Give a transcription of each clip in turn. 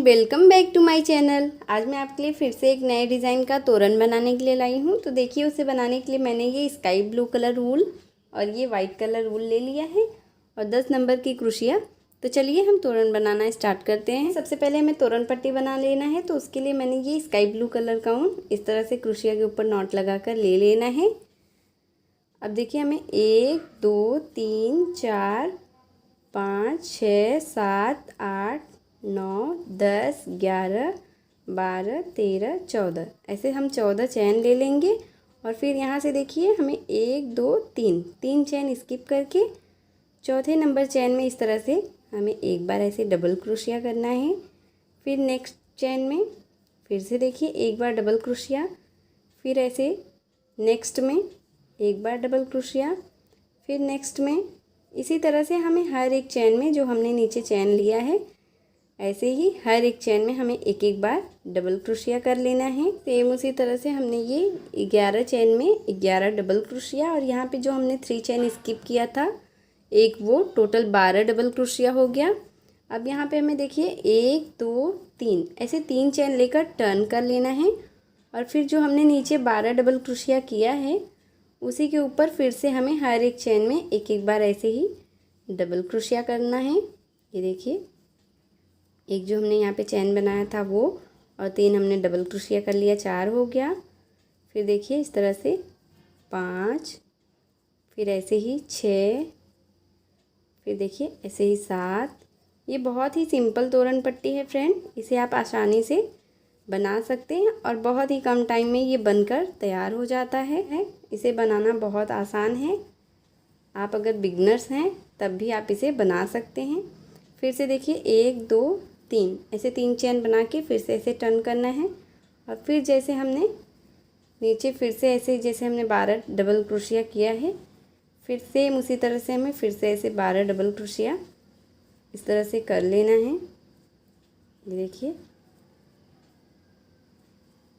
Friend, welcome back to my channel. आज मैं आपके लिए फिर से एक नए डिज़ाइन का तोरण बनाने के लिए लाई हूँ। तो देखिए, उसे बनाने के लिए मैंने ये स्काई ब्लू कलर वूल और ये वाइट कलर वूल ले लिया है और 10 नंबर की क्रोशिया। तो चलिए हम तोरण बनाना स्टार्ट करते हैं। सबसे पहले हमें तोरण पट्टी बना लेना है। तो उसके लिए मैंने ये स्काई ब्लू कलर का ऊन इस तरह से क्रोशिया के ऊपर नॉट लगा कर ले लेना है। अब देखिए, हमें 1 2 3 4 5 6 7 8 9 10 11 12 13 14 ऐसे हम 14 चैन ले लेंगे। और फिर यहाँ से देखिए, हमें 1 2 3 चैन स्किप करके चौथे नंबर चैन में इस तरह से हमें एक बार ऐसे डबल क्रोशिया करना है। फिर नेक्स्ट चैन में फिर से देखिए एक बार डबल क्रोशिया, फिर ऐसे नेक्स्ट में एक बार डबल क्रोशिया, फिर नेक्स्ट में। इसी तरह से हमें हर एक चैन में जो हमने नीचे चैन लिया है, ऐसे ही हर एक चैन में हमें एक एक बार डबल क्रोशिया कर लेना है। सेम उसी तरह से हमने ये 11 चैन में 11 डबल क्रोशिया, और यहाँ पे जो हमने 3 चैन स्किप किया था एक, वो टोटल 12 डबल क्रोशिया हो गया। अब यहाँ पे हमें देखिए 1 2 3 ऐसे 3 चैन लेकर टर्न कर लेना है। और फिर जो हमने नीचे 12 डबल क्रोशिया किया है, उसी के ऊपर फिर से हमें हर एक चैन में एक एक बार ऐसे ही डबल क्रोशिया करना है। ये देखिए, एक जो हमने यहाँ पे चैन बनाया था वो, और 3 हमने डबल क्रोशिया कर लिया, 4 हो गया। फिर देखिए इस तरह से 5, फिर ऐसे ही 6, फिर देखिए ऐसे ही 7। ये बहुत ही सिंपल तोरण पट्टी है फ्रेंड, इसे आप आसानी से बना सकते हैं और बहुत ही कम टाइम में ये बनकर तैयार हो जाता है। इसे बनाना बहुत आसान है। आप अगर बिगनर्स हैं तब भी आप इसे बना सकते हैं। फिर से देखिए 1 2 3 ऐसे 3 चैन बना के फिर से ऐसे टर्न करना है। और फिर जैसे हमने नीचे फिर से ऐसे जैसे हमने 12 डबल क्रोशिया किया है, फिर सेम उसी तरह से हमें फिर से ऐसे 12 डबल क्रोशिया इस तरह से कर लेना है। ये देखिए,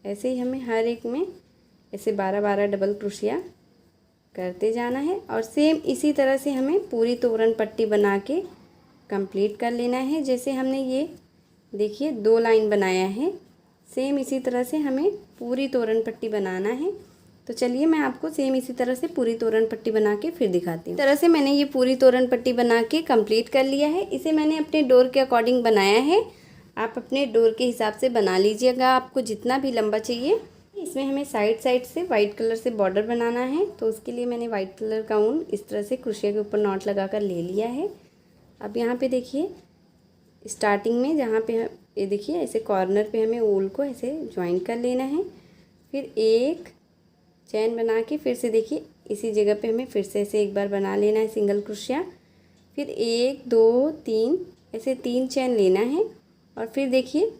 ऐसे ही हमें हर एक में ऐसे 12 डबल क्रोशिया करते जाना है। और सेम इसी तरह से हमें पूरी तोरण पट्टी बना के कंप्लीट कर लेना है। जैसे हमने ये देखिए 2 लाइन बनाया है, सेम इसी तरह से हमें पूरी तोरण पट्टी बनाना है। तो चलिए मैं आपको सेम इसी तरह से पूरी तोरण पट्टी बना के फिर दिखाती हूँ। इस तरह से मैंने ये पूरी तोरण पट्टी बना के कंप्लीट कर लिया है। इसे मैंने अपने डोर के अकॉर्डिंग बनाया है। आप अपने डोर के हिसाब से बना लीजिएगा, आपको जितना भी लंबा चाहिए। इसमें हमें साइड से वाइट कलर से बॉर्डर बनाना है। तो उसके लिए मैंने वाइट कलर का ऊन इस तरह से क्रोशिया के ऊपर नॉट लगा कर ले लिया है। अब यहाँ पे देखिए स्टार्टिंग में जहाँ पे ये देखिए ऐसे कॉर्नर पे हमें ऊल को ऐसे ज्वाइन कर लेना है। फिर एक चैन बना के फिर से देखिए इसी जगह पे हमें फिर से ऐसे एक बार बना लेना है सिंगल क्रोशिया। फिर 1 2 3 ऐसे 3 चैन लेना है। और फिर देखिए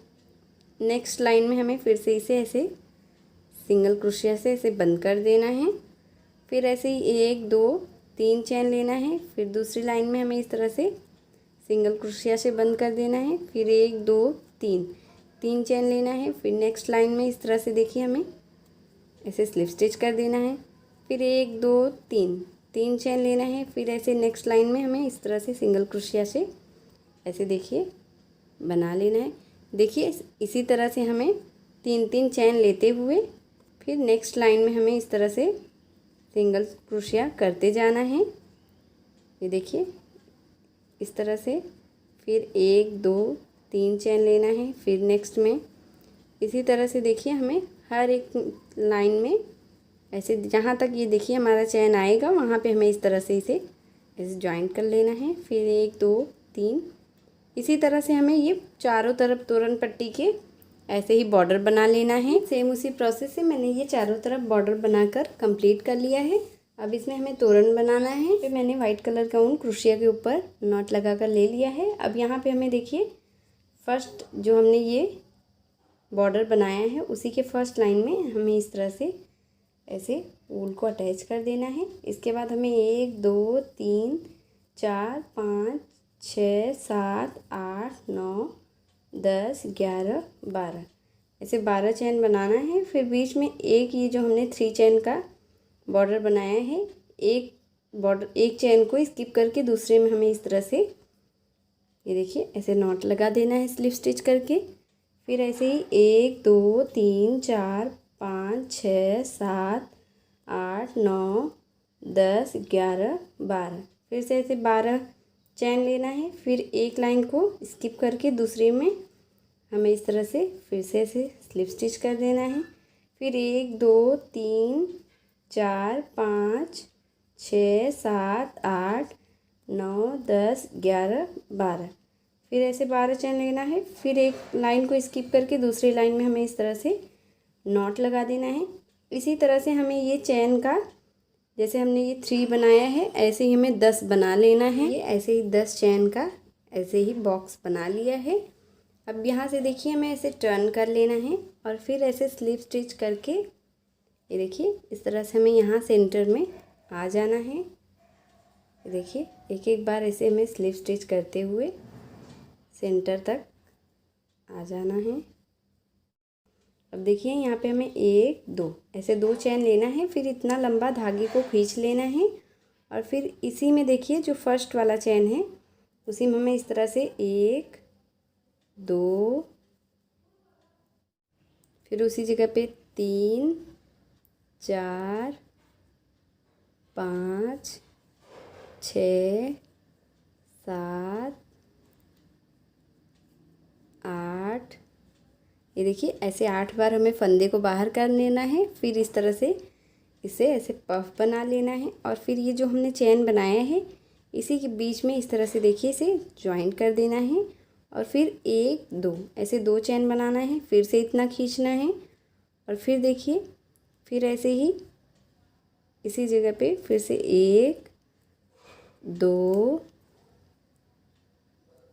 नेक्स्ट लाइन में हमें फिर से इसे ऐसे सिंगल क्रोशिया से ऐसे बंद कर देना है। फिर ऐसे ही 1 2 3 चैन लेना है। फिर दूसरी लाइन में हमें इस तरह से सिंगल क्रोशिया से बंद कर देना है। फिर 1 2 3 चैन लेना है। फिर नेक्स्ट लाइन में इस तरह से देखिए हमें ऐसे स्लिप स्टिच कर देना है। फिर 1 2 3 चैन लेना है। फिर ऐसे नेक्स्ट लाइन में हमें इस तरह से सिंगल क्रोशिया से ऐसे देखिए बना लेना है। देखिए इसी तरह से हमें 3 चैन लेते हुए फिर नेक्स्ट लाइन में हमें इस तरह से सिंगल क्रोशिया करते जाना है। ये देखिए इस तरह से। फिर 1 2 3 चैन लेना है। फिर नेक्स्ट में इसी तरह से देखिए हमें हर एक लाइन में ऐसे जहाँ तक ये देखिए हमारा चैन आएगा वहाँ पे हमें इस तरह से इसे ऐसे ज्वाइन कर लेना है। फिर 1 2 3 इसी तरह से हमें ये चारों तरफ तोरण पट्टी के ऐसे ही बॉर्डर बना लेना है। सेम उसी प्रोसेस से मैंने ये चारों तरफ बॉर्डर बनाकर कंप्लीट कर लिया है। अब इसमें हमें तोरण बनाना है। फिर मैंने वाइट कलर का ऊन क्रोशिया के ऊपर नॉट लगा कर ले लिया है। अब यहाँ पे हमें देखिए फर्स्ट जो हमने ये बॉर्डर बनाया है उसी के फर्स्ट लाइन में हमें इस तरह से ऐसे ऊल को अटैच कर देना है। इसके बाद हमें 1 2 3 4 5 6 7 8 9 10 11 12 ऐसे 12 चैन बनाना है। फिर बीच में एक ये जो हमने 3 चैन का बॉर्डर बनाया है, एक चैन को स्किप करके दूसरे में हमें इस तरह से ये देखिए ऐसे नॉट लगा देना है स्लिप स्टिच करके। फिर ऐसे ही 1 2 3 4 5 6 7 8 9 10 11 12, फिर से ऐसे 12 चैन लेना है। फिर एक लाइन को स्किप करके दूसरे में हमें इस तरह से फिर से ऐसे स्लिप स्टिच कर देना है। फिर 1 2 3 4 5 6 7 8 9 10 11 12, फिर ऐसे 12 चैन लेना है। फिर एक लाइन को स्किप करके दूसरी लाइन में हमें इस तरह से नॉट लगा देना है। इसी तरह से हमें ये चैन का, जैसे हमने ये 3 बनाया है, ऐसे ही हमें 10 बना लेना है। ये ऐसे ही 10 चैन का ऐसे ही बॉक्स बना लिया है। अब यहाँ से देखिए हमें ऐसे टर्न कर लेना है और फिर ऐसे स्लिप स्टिच करके ये देखिए इस तरह से हमें यहाँ सेंटर में आ जाना है। ये देखिए एक एक बार ऐसे हमें स्लिप स्टिच करते हुए सेंटर तक आ जाना है। अब देखिए यहाँ पे हमें 1 2 ऐसे 2 चैन लेना है। फिर इतना लंबा धागे को खींच लेना है और फिर इसी में देखिए जो फर्स्ट वाला चैन है उसी में हमें इस तरह से 1 2, फिर उसी जगह पे 3 4 5 6 7 8, ये देखिए ऐसे 8 बार हमें फंदे को बाहर कर लेना है। फिर इस तरह से इसे ऐसे पफ बना लेना है और फिर ये जो हमने चैन बनाया है इसी के बीच में इस तरह से देखिए इसे ज्वाइंट कर देना है और फिर 1 2 ऐसे 2 चैन बनाना है। फिर से इतना खींचना है और फिर देखिए फिर ऐसे ही इसी जगह पे फिर से 1 2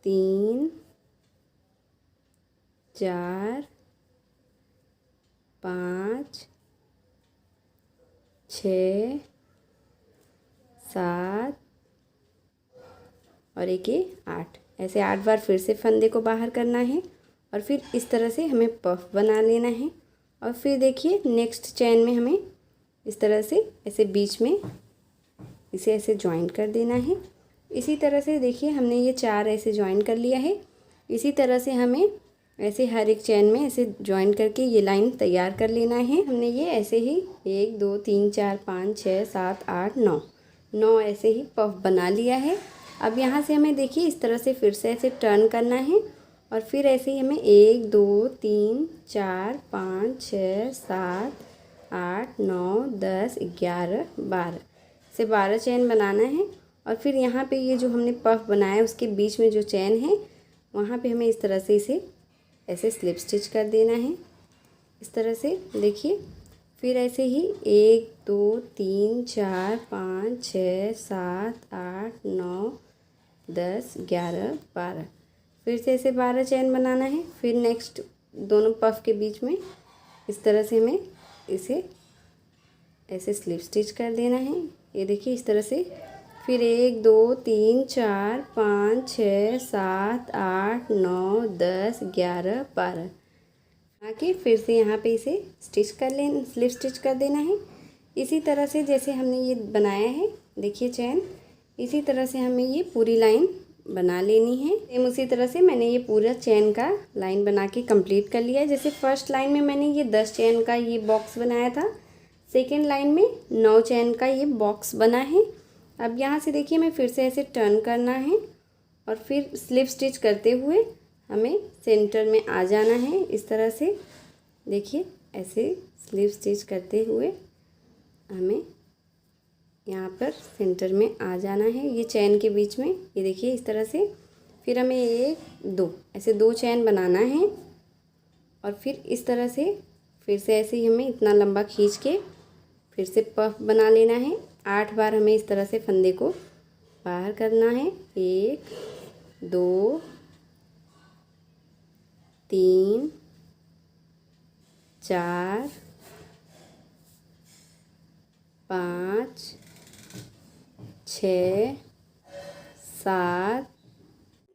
3 4 5 6 7 और एक ये 8, ऐसे 8 बार फिर से फंदे को बाहर करना है और फिर इस तरह से हमें पफ बना लेना है। और फिर देखिए नेक्स्ट चैन में हमें इस तरह से ऐसे बीच में इसे ऐसे ज्वाइंट कर देना है। इसी तरह से देखिए हमने ये 4 ऐसे ज्वाइन कर लिया है। इसी तरह से हमें ऐसे हर एक चैन में ऐसे ज्वाइन करके ये लाइन तैयार कर लेना है। हमने ये ऐसे ही 1 2 3 4 5 6 7 8 9 ऐसे ही पफ बना लिया है। अब यहाँ से हमें देखिए इस तरह से फिर से ऐसे टर्न करना है और फिर ऐसे ही हमें 1 2 3 4 5 6 7 8 9 10 11 12 से 12 चैन बनाना है। और फिर यहाँ पे ये जो हमने पफ बनाया उसके बीच में जो चैन है वहाँ पे हमें इस तरह से इसे ऐसे स्लिप स्टिच कर देना है इस तरह से देखिए। फिर ऐसे ही 1 2 3 4 5 6 7 8 9 10 11 12, फिर से ऐसे 12 चैन बनाना है। फिर नेक्स्ट दोनों पफ के बीच में इस तरह से हमें इसे ऐसे स्लिप स्टिच कर देना है। ये देखिए इस तरह से। फिर 1 2 3 4 5 6 7 8 9 10 11 12 आके फिर से यहाँ पे इसे स्टिच कर लेना, स्लिप स्टिच कर देना है। इसी तरह से जैसे हमने ये बनाया है देखिए चैन, इसी तरह से हमें ये पूरी लाइन बना लेनी है। सेम उसी तरह से मैंने ये पूरा चैन का लाइन बना के कंप्लीट कर लिया है। जैसे फर्स्ट लाइन में मैंने ये 10 चैन का ये बॉक्स बनाया था, सेकेंड लाइन में 9 चैन का ये बॉक्स बना है। अब यहाँ से देखिए हमें फिर से ऐसे टर्न करना है और फिर स्लिप स्टिच करते हुए हमें सेंटर में आ जाना है। इस तरह से देखिए ऐसे स्लिप स्टिच करते हुए हमें यहाँ पर सेंटर में आ जाना है, ये चैन के बीच में। ये देखिए इस तरह से। फिर हमें 1 2 ऐसे 2 चैन बनाना है और फिर इस तरह से फिर से ऐसे ही हमें इतना लंबा खींच के फिर से पफ बना लेना है। 8 बार हमें इस तरह से फंदे को बाहर करना है। 1 2 3 4 5 6 7,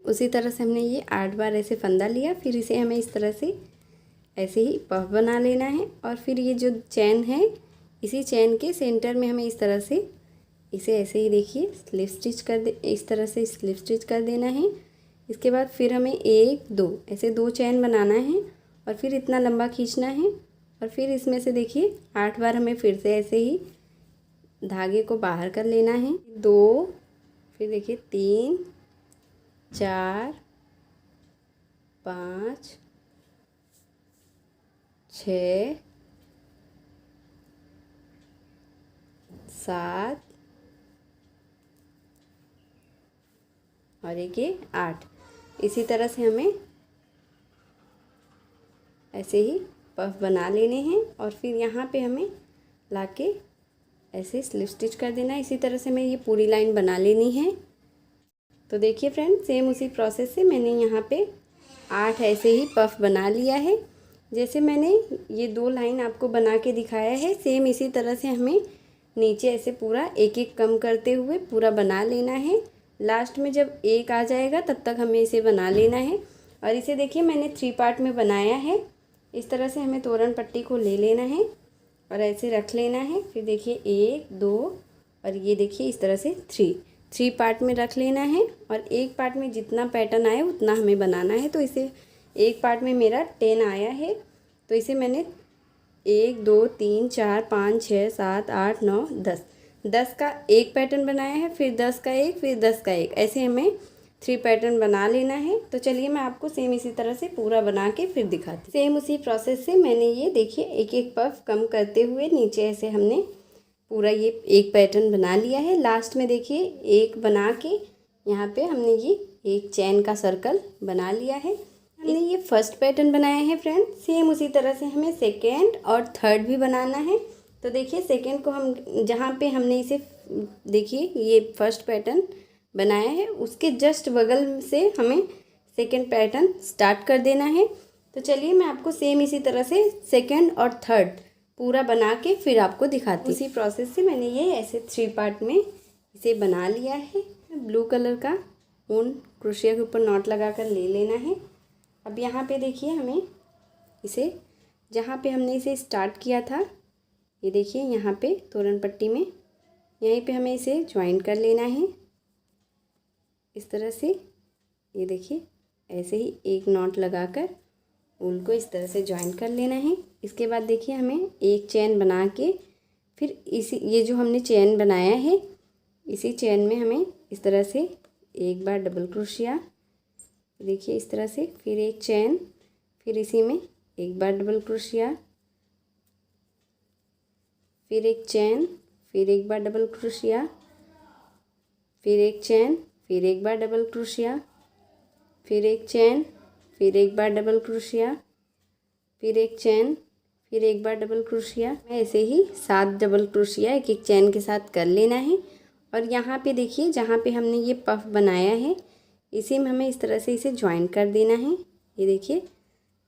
उसी तरह से हमने ये 8 बार ऐसे फंदा लिया। फिर इसे हमें इस तरह से ऐसे ही पफ बना लेना है और फिर ये जो चैन है इसी चैन के सेंटर में हमें इस तरह से इसे ऐसे ही देखिए स्लिप स्टिच कर दे, इस तरह से स्लिप स्टिच कर देना है। इसके बाद फिर हमें 1 2 ऐसे 2 चैन बनाना है और फिर इतना लंबा खींचना है और फिर इसमें से देखिए 8 बार हमें फिर से ऐसे ही धागे को बाहर कर लेना है। 2, फिर देखिए 3 4 5 6 7 और ये 8। इसी तरह से हमें ऐसे ही पफ बना लेने हैं और फिर यहाँ पे हमें लाके ऐसे स्लिप स्टिच कर देना है। इसी तरह से हमें ये पूरी लाइन बना लेनी है। तो देखिए फ्रेंड, सेम उसी प्रोसेस से मैंने यहाँ पे 8 ऐसे ही पफ बना लिया है। जैसे मैंने ये 2 लाइन आपको बना के दिखाया है, सेम इसी तरह से हमें नीचे ऐसे पूरा एक एक कम करते हुए पूरा बना लेना है। लास्ट में जब 1 आ जाएगा तब तक हमें इसे बना लेना है। और इसे देखिए मैंने 3 पार्ट में बनाया है। इस तरह से हमें तोरण पट्टी को ले लेना है और ऐसे रख लेना है। फिर देखिए 1 2 और ये देखिए इस तरह से 3 पार्ट में रख लेना है और एक पार्ट में जितना पैटर्न आए उतना हमें बनाना है। तो इसे एक पार्ट में मेरा 10 आया है, तो इसे मैंने 1 2 3 4 5 6 7 8 9 10 का एक पैटर्न बनाया है, फिर 10 का एक, फिर 10 का एक, ऐसे हमें 3 पैटर्न बना लेना है। तो चलिए मैं आपको सेम इसी तरह से पूरा बना के फिर दिखाती हूँ। सेम उसी प्रोसेस से मैंने ये देखिए एक एक पफ कम करते हुए नीचे ऐसे हमने पूरा ये एक पैटर्न बना लिया है। लास्ट में देखिए एक बना के यहाँ पे हमने ये एक चैन का सर्कल बना लिया है। हमने ये फर्स्ट पैटर्न बनाया है फ्रेंड। सेम उसी तरह से हमें सेकेंड और थर्ड भी बनाना है। तो देखिए सेकेंड को हम जहाँ पे हमने इसे देखिए ये फर्स्ट पैटर्न बनाया है उसके जस्ट बगल से हमें सेकेंड पैटर्न स्टार्ट कर देना है। तो चलिए मैं आपको सेम इसी तरह से सेकेंड और थर्ड पूरा बना के फिर आपको दिखाती हूँ। इसी प्रोसेस से मैंने ये ऐसे 3 पार्ट में इसे बना लिया है। ब्लू कलर का ऊन क्रोशिया के ऊपर नॉट लगा कर ले लेना है। अब यहाँ पे देखिए हमें इसे जहाँ पे हमने इसे स्टार्ट किया था, ये देखिए यहाँ पे तोरण पट्टी में यहीं पे हमें इसे ज्वाइन कर लेना है इस तरह से। ये देखिए ऐसे ही एक नॉट लगाकर ऊन को इस तरह से ज्वाइन कर लेना है। इसके बाद देखिए हमें एक चैन बना के फिर इसी ये जो हमने चैन बनाया है इसी चैन में हमें इस तरह से एक बार डबल क्रोशिया, देखिए इस तरह से, फिर एक चैन, फिर इसी में एक बार डबल क्रोशिया, फिर एक चैन, फिर एक बार डबल क्रोशिया, फिर एक चैन, फिर एक बार डबल क्रोशिया, फिर एक चैन, फिर एक बार डबल क्रोशिया, फिर एक चैन, फिर एक बार डबल क्रोशिया। ऐसे ही 7 डबल क्रोशिया एक एक चैन के साथ कर लेना है। और यहाँ पे देखिए जहाँ पे हमने ये पफ बनाया है इसी में हमें इस तरह से इसे ज्वाइन कर देना है। ये देखिए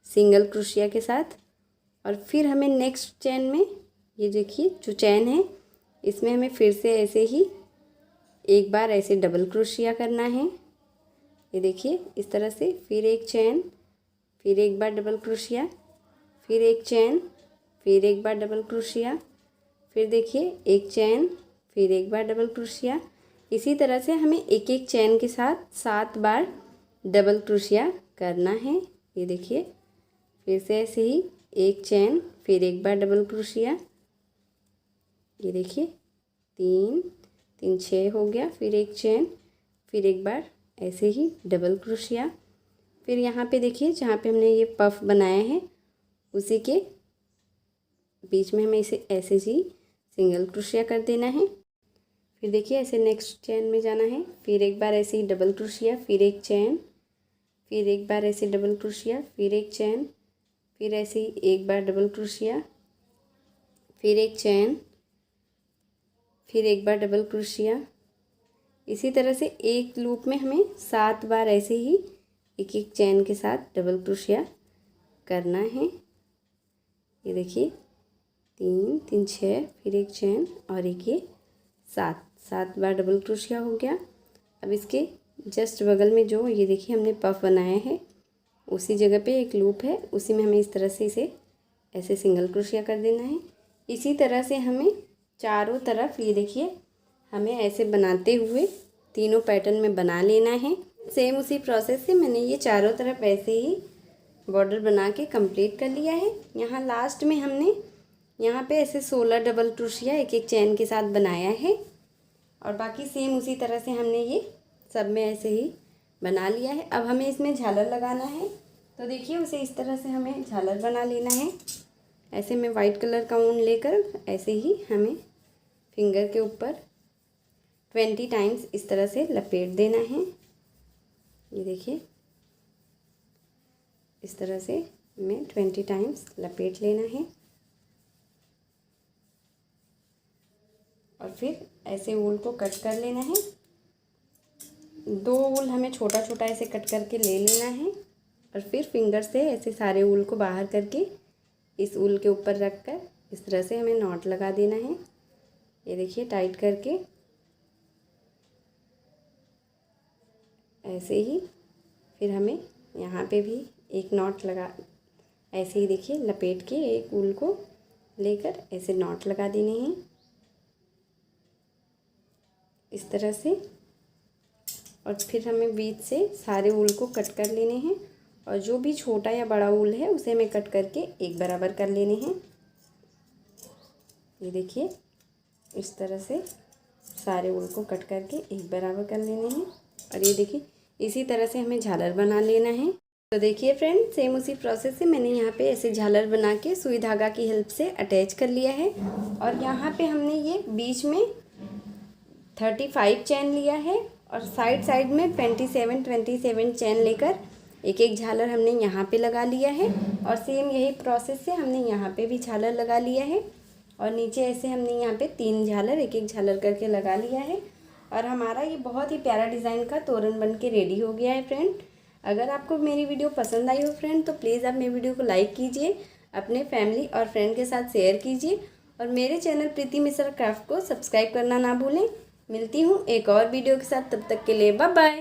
सिंगल क्रोशिया के साथ। और फिर हमें नेक्स्ट चैन में ये देखिए जो चैन है इसमें हमें फिर से ऐसे ही एक बार ऐसे डबल क्रोशिया करना है। ये देखिए इस तरह से, फिर एक चैन, फिर एक बार डबल क्रोशिया, फिर एक चैन, फिर एक बार डबल क्रोशिया, फिर देखिए एक चैन, फिर एक बार डबल क्रोशिया। इसी तरह से हमें एक एक चैन के साथ 7 बार डबल क्रोशिया करना है। ये देखिए फिर से ऐसे ही एक चैन, फिर एक बार डबल क्रोशिया, ये देखिए 3 3 6 हो गया, फिर एक चैन, फिर एक बार ऐसे ही डबल क्रोशिया। फिर यहाँ पे देखिए जहाँ पे हमने ये पफ बनाया है उसी के बीच में हमें इसे ऐसे ही सिंगल क्रोशिया कर देना है। फिर देखिए ऐसे नेक्स्ट चैन में जाना है, फिर एक बार ऐसे ही डबल क्रोशिया, फिर एक चैन, फिर एक बार ऐसे डबल क्रोशिया, फिर एक चैन, फिर ऐसे ही एक बार डबल क्रोशिया, फिर एक चैन, फिर एक बार डबल क्रोशिया। इसी तरह से एक लूप में हमें 7 बार ऐसे ही एक एक चैन के साथ डबल क्रोशिया करना है। ये देखिए 3 3 6, फिर एक चैन और एक ये 7 बार डबल क्रोशिया हो गया। अब इसके जस्ट बगल में जो ये देखिए हमने पफ बनाया है उसी जगह पे एक लूप है, उसी में हमें इस तरह से इसे ऐसे सिंगल क्रोशिया कर देना है। इसी तरह से हमें चारों तरफ ये देखिए हमें ऐसे बनाते हुए तीनों पैटर्न में बना लेना है। सेम उसी प्रोसेस से मैंने ये चारों तरफ ऐसे ही बॉर्डर बना के कंप्लीट कर लिया है। यहाँ लास्ट में हमने यहाँ पे ऐसे 16 डबल क्रोशिया एक एक चैन के साथ बनाया है और बाकी सेम उसी तरह से हमने ये सब में ऐसे ही बना लिया है। अब हमें इसमें झालर लगाना है, तो देखिए उसे इस तरह से हमें झालर बना लेना है। ऐसे में वाइट कलर का ऊन लेकर ऐसे ही हमें फिंगर के ऊपर 20 टाइम्स इस तरह से लपेट देना है। ये देखिए इस तरह से हमें 20 टाइम्स लपेट लेना है और फिर ऐसे ऊल को कट कर लेना है। 2 ऊल हमें छोटा छोटा ऐसे कट करके ले लेना है और फिर फिंगर से ऐसे सारे ऊल को बाहर करके इस ऊल के ऊपर रख कर इस तरह से हमें नॉट लगा देना है। ये देखिए टाइट करके ऐसे ही फिर हमें यहाँ पे भी एक नॉट लगा, ऐसे ही देखिए लपेट के एक ऊल को लेकर ऐसे नॉट लगा देने हैं इस तरह से। और फिर हमें बीच से सारे ऊल को कट कर लेने हैं और जो भी छोटा या बड़ा ऊल है उसे हमें कट करके एक बराबर कर लेने हैं। ये देखिए इस तरह से सारे ऊल को कट करके एक बराबर कर लेने हैं और ये देखिए इसी तरह से हमें झालर बना लेना है। तो देखिए फ्रेंड सेम उसी प्रोसेस से मैंने यहाँ पे ऐसे झालर बना के सुई धागा की हेल्प से अटैच कर लिया है और यहाँ पे हमने ये बीच में 35 चैन लिया है और साइड साइड में 27 चैन लेकर एक एक झालर हमने यहाँ पे लगा लिया है और सेम यही प्रोसेस से हमने यहाँ पे भी झालर लगा लिया है और नीचे ऐसे हमने यहाँ पे 3 झालर एक एक झालर करके लगा लिया है और हमारा ये बहुत ही प्यारा डिज़ाइन का तोरण बन के रेडी हो गया है फ्रेंड। अगर आपको मेरी वीडियो पसंद आई हो फ्रेंड तो प्लीज़ आप मेरी वीडियो को लाइक कीजिए, अपने फैमिली और फ्रेंड के साथ शेयर कीजिए और मेरे चैनल प्रीति मिश्रा क्राफ्ट को सब्सक्राइब करना ना भूलें। मिलती हूँ एक और वीडियो के साथ, तब तक के लिए बाय बाय।